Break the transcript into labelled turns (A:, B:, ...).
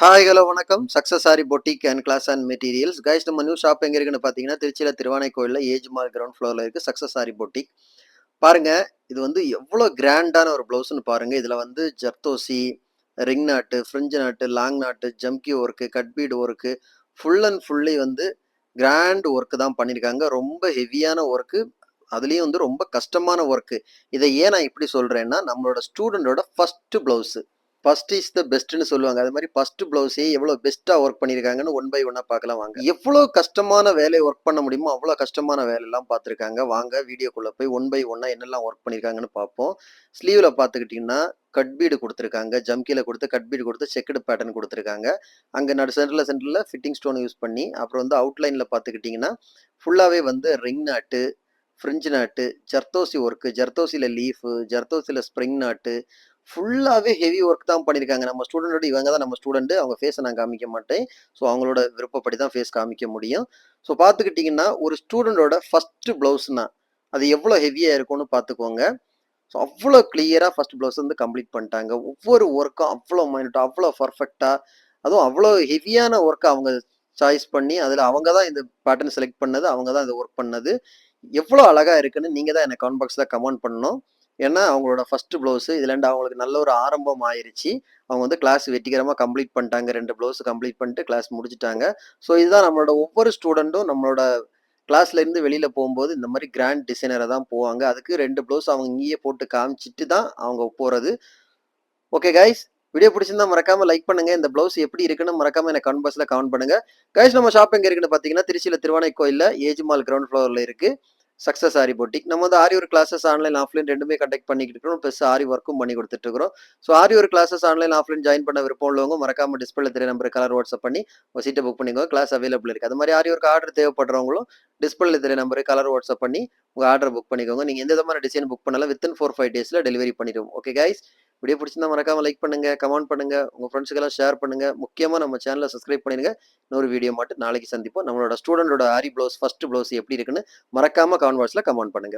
A: Hi hello வணக்கம். Success sari boutique and glass and materials. Guys நம்ம new shop எங்க இருக்குன்னு பார்த்தீங்கன்னா, திருச்சியில திருவானைக்கோயில்ல ஏஜ் மால் கிரவுண்ட் ஃப்ளோர்ல இருக்கு சக்ஸஸ் சாரி பொட்டிக். பாருங்க, இது வந்து எவ்வளோ கிராண்டான ஒரு ப்ளவுஸ்ன்னு பாருங்க. இதுல வந்து ஜர்தோசி, ரிங் நாட்டு, ஃப்ரிஞ்ச் நாட்டு, லாங் நாட்டு, jamki work, cut beat work, full and fully வந்து கிராண்ட் ஒர்க் தான் பண்ணியிருக்காங்க. ரொம்ப ஹெவியான ஒர்க்கு. அதுலயும் வந்து ரொம்ப கஷ்டமான ஒர்க்கு. இதை ஏன் நான் இப்படி சொல்றேன்னா, நம்மளோட ஸ்டூடெண்டோட first blouse. First is the பெஸ்ட்ன்னு சொல்லுவாங்க. அது மாதிரி ஃபர்ஸ்ட் ப்ளவுஸே எவ்வளோ பெஸ்ட்டா ஒர்க் பண்ணியிருக்காங்கன்னு ஒன் பை ஒன்னா பார்க்கலாம் வாங்க. எவ்வளோ கஷ்டமான வேலையை ஒர்க் பண்ண முடியுமோ அவ்வளோ கஷ்டமான வேலையெல்லாம் பார்த்துருக்காங்க. வாங்க வீடியோக்குள்ள போய் ஒன் பை ஒன்னா என்னெல்லாம் ஒர்க் பண்ணியிருக்காங்கன்னு பார்ப்போம். ஸ்லீவ்ல பார்த்துக்கிட்டிங்கன்னா கட் பீடு கொடுத்துருக்காங்க. ஜம்கில கொடுத்து கட் பீடு கொடுத்து செக்குடு பேட்டர்ன் கொடுத்துருக்காங்க. அங்கே சென்டரில் ஃபிட்டிங் ஸ்டோன் யூஸ் பண்ணி அப்புறம் வந்து அவுட்லைனில் பார்த்துக்கிட்டிங்கன்னா ஃபுல்லாகவே வந்து ரிங் நாட்டு, ஃப்ரிஞ்ச் நாட்டு, ஜர்தோசி ஒர்க்கு, ஜர்தோசியில் லீஃபு, ஜர்தோசியில் ஸ்ப்ரிங் நாட்டு, ஃபுல்லாகவே ஹெவி ஒர்க் தான் பண்ணியிருக்காங்க. நம்ம ஸ்டூடெண்டோட இவங்க தான் நம்ம ஸ்டூடெண்ட். அவங்க ஃபேஸை நான் காமிக்க மாட்டேன். ஸோ அவங்களோட விருப்பப்படி தான் ஃபேஸ் காமிக்க முடியும். ஸோ பார்த்துக்கிட்டிங்கன்னா ஒரு ஸ்டூடெண்டோட ஃபஸ்ட்டு ப்ளவுஸ்னா அது எவ்வளோ ஹெவியாக இருக்கும்னு பார்த்துக்கோங்க. ஸோ அவ்வளோ கிளியராக ஃபஸ்ட் ப்ளவுஸ் வந்து கம்ப்ளீட் பண்ணிட்டாங்க. ஒவ்வொரு ஒர்க்கும் அவ்வளோ மைனூட்டாக அவ்வளோ பர்ஃபெக்டாக, அதுவும் அவ்வளோ ஹெவியான ஒர்க்கை அவங்க சாய்ஸ் பண்ணி அதில் அவங்க தான் இந்த பேட்டர்ன் செலக்ட் பண்ணது, அவங்க தான் இந்த ஒர்க் பண்ணது. எவ்வளோ அழகாக இருக்குன்னு நீங்கள் தான் எனக்கு கமெண்ட் பாக்ஸில் கமெண்ட் பண்ணணும். ஏன்னா அவங்களோட ஃபர்ஸ்ட் ப்ளவுஸு இதுலேருந்து அவங்களுக்கு நல்ல ஒரு ஆரம்பம் ஆயிருச்சு. அவங்க வந்து கிளாஸ் வெற்றிகரமாக கம்ப்ளீட் பண்ணிட்டாங்க. 2 ப்ளவுஸ் கம்ப்ளீட் பண்ணிட்டு கிளாஸ் முடிச்சுட்டாங்க. ஸோ இதுதான் நம்மளோட ஒவ்வொரு ஸ்டூடெண்ட்டும் நம்மளோட கிளாஸ்ல இருந்து வெளியில போகும்போது இந்த மாதிரி கிராண்ட் டிசைனரை தான் போவாங்க. அதுக்கு 2 ப்ளவுஸ் அவங்க இங்கேயே போட்டு காமிச்சிட்டு தான் அவங்க போறது. ஓகே கைஸ், வீடியோ பிடிச்சிருந்தா மறக்காம லைக் பண்ணுங்க. இந்த ப்ளவுஸ் எப்படி இருக்குன்னு மறக்காம எனக்கு கமெண்ட் பாக்ஸ்ல கமெண்ட் பண்ணுங்க. கைஸ் நம்ம ஷாப் எங்க இருக்குன்னு பார்த்தீங்கன்னா, திருச்சியில திருவானைக்கோயில்ல ஏஜ் மால் கிரவுண்ட் ஃப்ளோர்ல இருக்கு. Success aari boutique. நம்ம வந்து aari work classes online, offline 2மே கண்டக்ட் பண்ணிக்கிட்டு இருக்கிறோம். ப்ளஸ் ஆரி ஒர்க்கும் பண்ணி கொடுத்துட்டு இருக்கிறோம். So aari work classes online, offline join பண்ண விருப்பம் உள்ளவங்க மறக்காம டிஸ்பிளே தெரிய நம்பர் கலர் வாட்ஸ்அப் பண்ணி உங்க சீட்டை புக் பண்ணிக்கோங்க. கிளாஸ் அவைலபிள் இருக்கு. அது மாதிரி ஆரி ஒர்க் ஆர்டர் தேவைப்படுறவங்களும் டிஸ்பிளே தெரிய நம்பர் கலர் வாட்ஸ்அப் பண்ணி உங்க ஆர்டர் புக் பண்ணிக்கோங்க. நீங்க எந்த விதமான டிசைன் புக் பண்ணாலும் வித்தின் 4-5 டேஸ்ல டெலிவரி பண்ணிடுவோம். ஓகே கைஸ், வீடியோ பிடிச்சிருந்தா மறக்காம லைக் பண்ணுங்க, கமெண்ட் பண்ணுங்க, உங்க ஃப்ரெண்ட்ஸுக்கெல்லாம் ஷேர் பண்ணுங்க. முக்கியமா நம்ம சேனலை சப்ஸ்கிரைப் பண்ணிடுங்க. இன்னொரு வீடியோ மட்டும் நாளைக்கு சந்திப்போம். நம்மளோட ஸ்டூடெண்டோட ஆரி ப்ளவுஸ் ஃபர்ஸ்ட் ப்ளவுஸ் எப்படி இருக்குன்னு மறக்காம கமெண்ட் பாக்ஸ்ல கமெண்ட் பண்ணுங்க.